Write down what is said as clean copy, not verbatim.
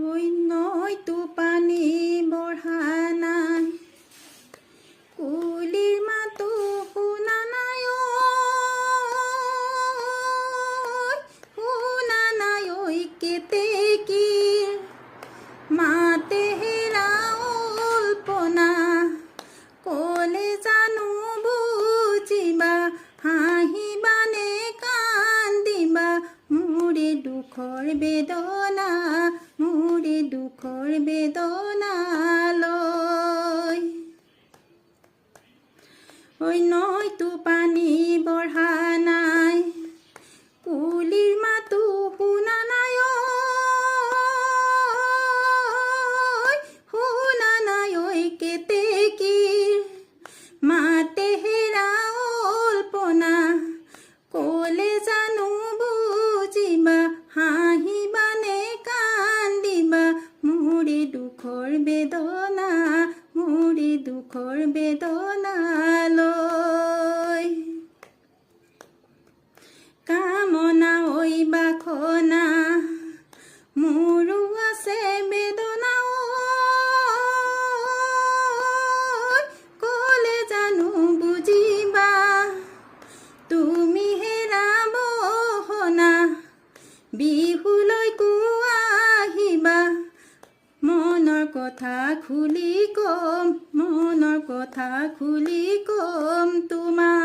ঐ নৈতো পানী বঢ়া নাই, কুলিৰ মাতো শুনা নাই ঐ, শুনা নাই ঐ কেতেকীৰ মাতে হেৰাল পনা, ক'লে জানো বুজিবা, হাঁহিবানে কান্দিবা, মোৰে দুখৰ বেদনা, মোৰে দুখৰ বেদনা লৈ। ঐ নৈতো পানী বঢ়া নাই, কুলিৰ মাতো শুনা নাই ঐ, শুনা নাই ঐ কেতেকীৰ মাতে হেৰাল পনা, ক'লে জানো বুজিবা, হাঁহিবানে কান্দিবা, মোৰে দুখৰ বেদনা, মোৰে দুখৰ বেদনা লৈ। কামনা ঐ বাসনা মোৰো আছে বেদনা ঐ, ক'লে জানো বুজিবা, তুমি হেৰাব সনা, বিহুলৈকো আহিবা, মনৰ কথা খুলি কম, মনৰ কথা খুলি কম তোমাক।